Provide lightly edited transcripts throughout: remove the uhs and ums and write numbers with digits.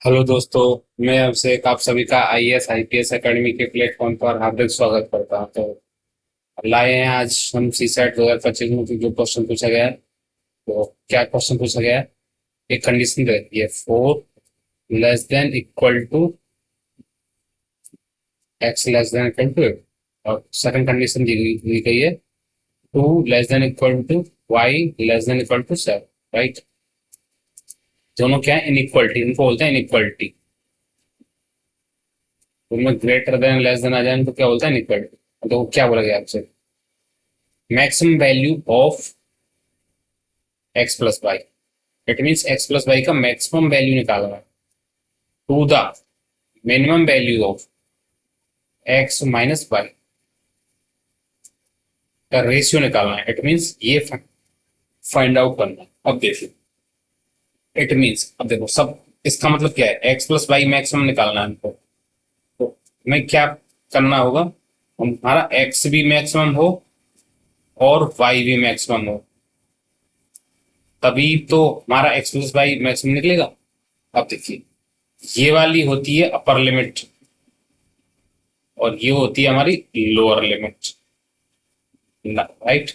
Hello दोस्तों। मैं आपसे आप सभी का आईएएस आईपीएस एकेडमी के प्लेटफॉर्म पर हार्दिक स्वागत करता हूं। तो लाए हैं आज हम सी सेट 2025 में जो क्वेश्चन पूछा गया है। तो क्या क्वेश्चन पूछा गया है? एक कंडीशन दे रखी है, 4 < <= x < <8 और सेकंड कंडीशन दी गई है 2 < <= y < <7। राइट। दोनों क्या है? इनइक्वलिटी, इनको बोलते हैं इनइक्वलिटी। उनमें ग्रेटर देन लेस देन आ जाए तो क्या बोलता है? इनइक्वलिटी। तो क्या बोला गया आपसे? Maximum value of X plus Y. It means X plus Y का मैक्सिमम वैल्यू निकालना है to the minimum value of X minus Y का रेशियो निकालना है। इट मीन्स ये फाइंड आउट करना है। अब देखिए, इट मीन्स अब देखो सब, इसका मतलब क्या है? एक्स प्लस वाई मैक्सिमम निकालना है हमको। तो हमें क्या करना होगा? हमारा एक्स भी मैक्सिमम हो और वाई भी मैक्सिमम हो, तभी तो हमारा एक्स प्लस वाई मैक्सिमम निकलेगा। अब देखिए, ये वाली होती है अपर लिमिट और ये होती है हमारी लोअर लिमिट। राइट।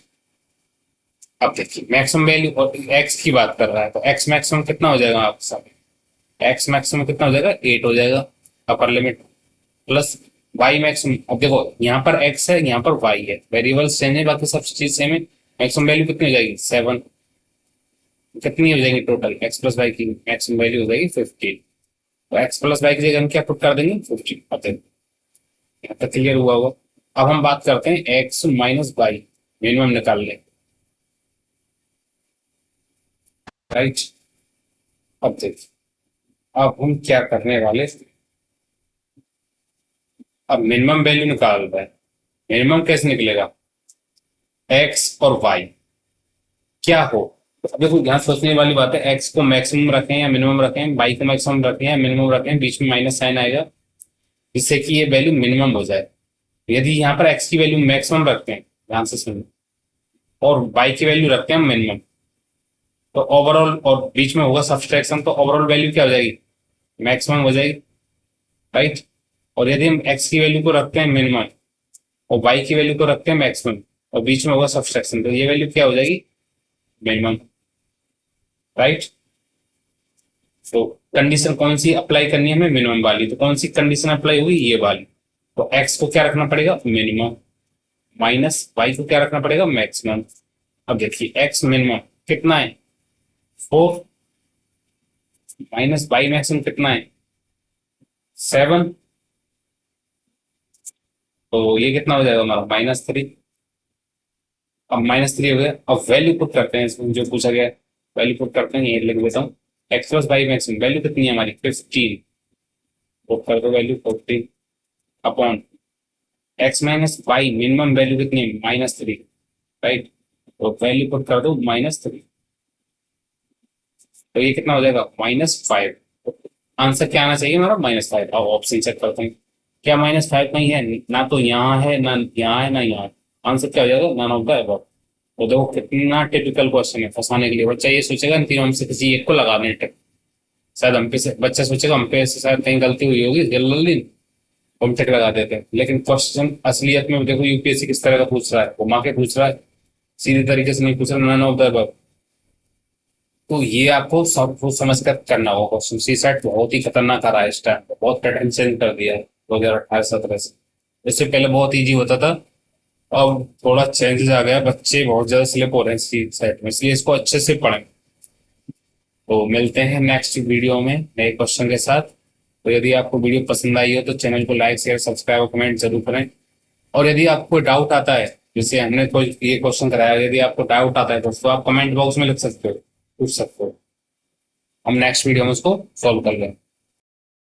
अब देखिए, मैक्सिमम वैल्यू और एक्स की बात कर रहा है, तो एक्स मैक्सिमम कितना हो जाएगा आपके सामने? एक्स मैक्सिमम कितना हो जाएगा? 8 हो जाएगा upper limit, plus Y maximum. अब देखो, यहाँ पर एक्स है, यहाँ पर वाई है, वेरिएबल्स चेंज है, बाकी सब चीज सेम है। मैक्सिमम वैल्यू कितनी हो जाएगी? 7। कितनी हो जाएगी टोटल? एक्स प्लस वाई की मैक्सिमम वैल्यू हो जाएगी 15। तो एक्स प्लस वाई की जगह हम क्या पुट कर देंगे? 15। अब देखो, यहाँ तक क्लियर हुआ होगा। अब हम बात करते हैं एक्स माइनस वाई, मिनिमम निकाल लें। राइट। अब देखिए, अब हम क्या करने वाले, अब मिनिमम वैल्यू निकाल रहे हैं। मिनिमम कैसे निकलेगा? एक्स और वाई क्या हो? अब देखो, यहाँ सोचने वाली बात है, एक्स को मैक्सिमम रखें या मिनिमम रखें, वाई को मैक्सिमम रखें या मिनिमम रखें, बीच में माइनस साइन आएगा जिससे कि ये वैल्यू मिनिमम हो जाए। यदि यहाँ पर एक्स की वैल्यू मैक्सिमम रखते हैं, ध्यान से सुनिए, और वाई की वैल्यू रखते हैं मिनिमम, तो ओवरऑल, और बीच में होगा सब्सट्रैक्शन, तो ओवरऑल वैल्यू क्या हो जाएगी? मैक्सिमम हो जाएगी। राइट। और यदि हम एक्स की वैल्यू को रखते हैं मिनिमम और वाई की वैल्यू को रखते हैं मैक्सिमम और बीच में होगा सब्सट्रैक्शन, तो ये वैल्यू क्या हो जाएगी? मिनिमम। राइट। तो कंडीशन कौन सी अप्लाई करनी है हमें? मिनिमम वाली। तो कौन सी कंडीशन अप्लाई होगी? ये वाली। तो एक्स को क्या रखना पड़ेगा? मिनिमम, माइनस वाई को क्या रखना पड़ेगा? मैक्सिमम। अब देखिए, एक्स मिनिमम कितना है? 4, माइनस वाई मैक्सिमम कितना है? 7। तो ये कितना हो जाएगा हमारा? -3। अब -3 हो गया। अब वैल्यू पुट करते हैं इसमें जो पूछा गया है। वैल्यू पुट करते हैं, ये लिख देता हूँ। X plus Y maximum value कितनी है हमारी? 15। पुट कर दो value 15 upon X minus Y minimum value कितनी है? -3। राइट। तो वैल्यू पुट कर दो -3। तो ये कितना हो जाएगा? -5। आंसर क्या आना चाहिए हमारा? -5। अब ऑप्शन चेक करते हैं, क्या -5 नहीं है? ना तो यहाँ है, ना यहाँ है, ना यहाँ है। आंसर क्या हो जाएगा? None of the above. तो देखो कितना टिपिकल क्वेश्चन है फंसाने के लिए। बच्चा ये सोचेगा इन तीनों में से किसी एक को लगा दें टिक। शायद हम पे से बच्चा सोचेगा हम पे से शायद कहीं गलती हुई होगी, जल्दी हम टिक लगा देते हैं। लेकिन क्वेश्चन असलियत में देखो यूपीएससी किस तरह का पूछ रहा है, घुमा के पूछ रहा है, सीधे तरीके से नहीं पूछ रहा, नन ऑफ द अबव। तो ये आपको सब कुछ समझ कर करना होगा क्वेश्चन। सी सेट बहुत ही खतरनाक आ रहा है इस टाइम पे, बहुत पैटर्न चेंज कर दिया है 2018-17 से। इससे पहले बहुत इजी होता था, अब थोड़ा चेंजेस आ गया, बच्चे बहुत ज्यादा स्लिप हो रहे हैं सी सेट में, इसलिए इसको अच्छे से पढ़ें। तो मिलते हैं नेक्स्ट वीडियो में नए क्वेश्चन के साथ। तो यदि आपको वीडियो पसंद आई हो तो चैनल को लाइक शेयर सब्सक्राइब और कमेंट जरूर करें। और यदि आपको कोई डाउट आता है, जैसे हमने कोई ये क्वेश्चन कराया, यदि आपको डाउट आता है दोस्तों, आप कमेंट बॉक्स में लिख सकते हो, पूछ सकते हो, हम नेक्स्ट वीडियो में उसको सॉल्व कर लेंगे।